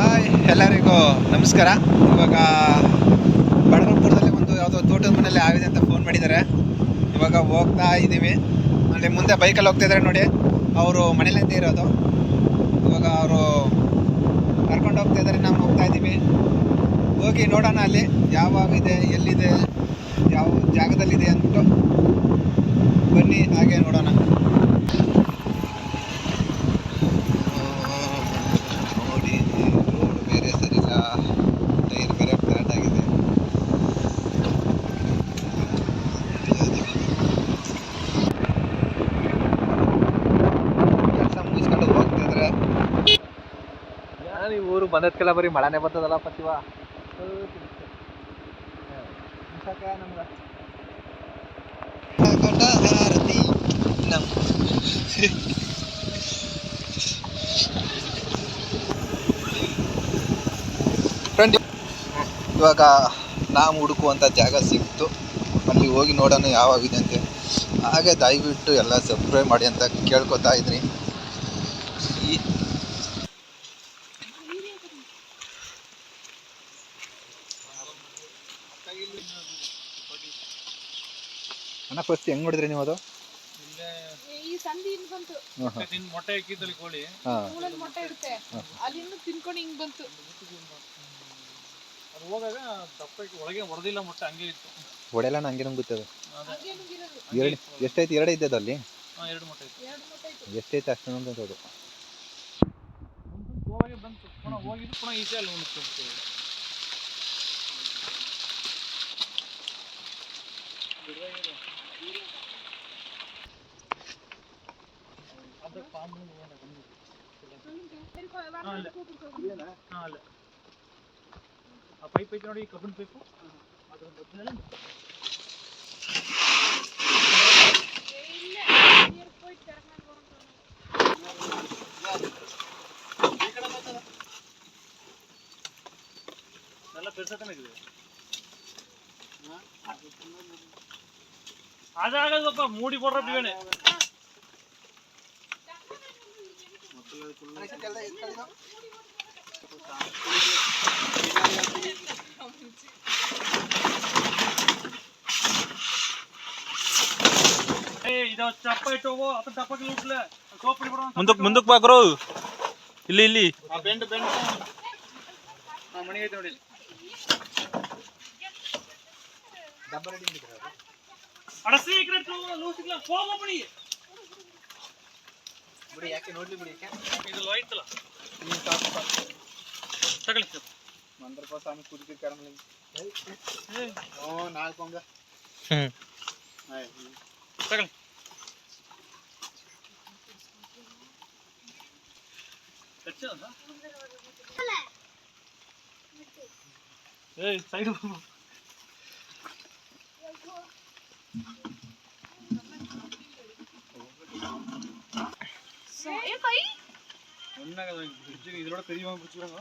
Hi ಎಲ್ಲರಿಗೂ ನಮಸ್ಕಾರ. ಇವಾಗ ಬಡಗಪುರದಲ್ಲಿ ಒಂದು ಯಾವುದೋ ತೋಟದ ಮನೆಯಲ್ಲಿ ಆಗಿದೆ ಅಂತ ಫೋನ್ ಮಾಡಿದ್ದಾರೆ. ಇವಾಗ ಹೋಗ್ತಾ ಇದ್ದೀವಿ. ಅಲ್ಲಿ ಮುಂದೆ ಬೈಕಲ್ಲಿ ಹೋಗ್ತಾ ಇದ್ದಾರೆ ನೋಡಿ, ಅವರು ಮನೇಲಿಂದ ಇರೋದು. ಇವಾಗ ಅವರು ಕರ್ಕೊಂಡು ಹೋಗ್ತಾ ಇದ್ದಾರೆ, ನಾವು ಹೋಗ್ತಾ ಇದ್ದೀವಿ. ಹೋಗಿ ನೋಡೋಣ ಅಲ್ಲಿ ಯಾವಾಗಿದೆ, ಎಲ್ಲಿದೆ, ಯಾವ ಜಾಗದಲ್ಲಿದೆ ಅಂದ್ಬಿಟ್ಟು ಬನ್ನಿ ಹಾಗೆ ನೋಡೋಣ. ನೋಡಿ, ರೋಡ್ ಬೇರೆ ಸರಿಯಿಲ್ಲ, ಟೈರ್ ಬೇರೆ ಫ್ಲಾಟ್ ಆಗಿದೆ. ಕೆಲಸ ಮುಗಿಸ್ಕೊಂಡು ಹೋಗ್ತಿದ್ರೆ ನಾನು ಈ ಊರು ಬಂದದ್ಕೆಲ್ಲ ಬರೀ ಮಳೆನೇ ಬರ್ತದಲ್ಲಪ್ಪ ಶಿವ. ನಮ್ಗೆ ಫ್ರೆಂಡ್, ಇವಾಗ ನಾವು ಹುಡುಕುವಂಥ ಜಾಗ ಸಿಕ್ತು. ಅಲ್ಲಿ ಹೋಗಿ ನೋಡೋಣ ಯಾವಾಗಿದೆ ಅಂತೆ. ಹಾಗೆ ದಯವಿಟ್ಟು ಎಲ್ಲ ಸಬ್ಸ್ಕ್ರೈಬ್ ಮಾಡಿ ಅಂತ ಕೇಳ್ಕೊತಾ ಇದ್ದೀನಿ. ಅಣ್ಣ ಫಸ್ಟ್ ಹೆಂಗ್ ನೋಡಿದ್ರಿ ನೀವು ಅದು? ಈ ಸಂಧಿ ಹಿಂಗ್ ಬಂತು. ಮೊಟ್ಟೆ ಹಾಕಿದ್ದಲ್ಲಿ ಕೋಳಿ ಮೂಳಲ್ಲಿ ಮೊಟ್ಟೆ ಇಡುತ್ತೆ, ಅಲ್ಲಿಂದ ತಿನ್ಕೊಂಡು ಹಿಂಗ್ ಬಂತು. ಅದು ಹೋದಾಗ ದಪ್ಪ ಒಳಗೆ ಹೊಡೆದಿಲ್ಲ, ಮೊಟ್ಟೆ ಹಂಗೆ ಇತ್ತು. ಹೊಡೆಯಲ್ಲ, ನಂಗೆ ನಮ್ಗೆ ಗೊತ್ತದು. ಹಂಗೆ ನುಗ್ಗಿರೋದು. ಎರಡು ಎಷ್ಟೈತಿ? ಎರಡು ಇದ್ದದ್ದು ಅಲ್ಲಿ. ಎರಡು ಮೊಟ್ಟೆ ಇತ್ತು. ಎರಡು ಮೊಟ್ಟೆ ಇತ್ತು. ಎಷ್ಟೈತೆ ಅಷ್ಟು ಅಂತದ್ದು. ಗೋವಾಗೆ ಬಂತು, ಪುನಃ ಹೋಗಿದ್ದು ಪುನಃ ಈಚೆ ಅಲ್ಲಿ ಒಂದು ಆ ಪೈಪ್ ಐತೆ ನೋಡಿ, ಕಬ್ಬಿಣ ಪೈಪು. ಅದ್ರ ಮಧ್ಯದಲ್ಲಿ ಎಲ್ಲ ಬೆರ್ಸತನಾಗಿದೆ. ಅದಾಗದಪ್ಪ, ಮೂಡಿ ಕೊಡ್ರ ಬಿಗಣೆ. ಮುಂದಕ್ಕೆ ಬಾಕ್ರು. ಇಲ್ಲಿ ಇಲ್ಲಿ ಬೆಂಡ್ ಬೆಂಡ್ ಮಣಿ ಐತೆ ನೋಡಿ. ಅಡ ಸೀಕ್ರೆಟ್ ಲೂಸಿಗ್ಲ ಫೋಮ ಬಿಡಿ ಬಿಡಿ, ಯಾಕೆ ನೋಡ್ಲಿ ಬಿಡಿ. ಇದು ಲೋಯ್ತಲ್ಲ ತಗಲಿ ಮಂದ್ರ ಸ್ವಾಮಿ ಕುದಿಕೆ ಕರಮಲಿ. ಓ ನಾಲ್ಕು ಕೊಂಗ ತಗಲಿ. ಏಯ್ ಸೈಡ್ இதோட பெரியவங்க பிடிச்சிருக்காங்க.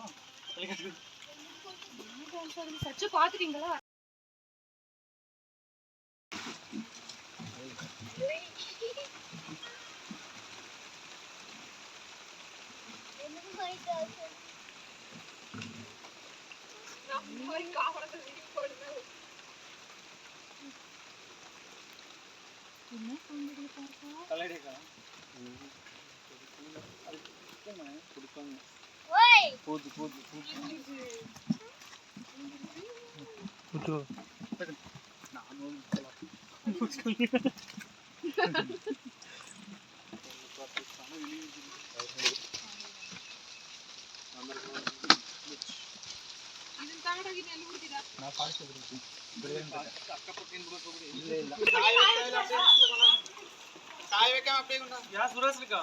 சச்சு பாத்துட்டீங்களா? या सुरसलिका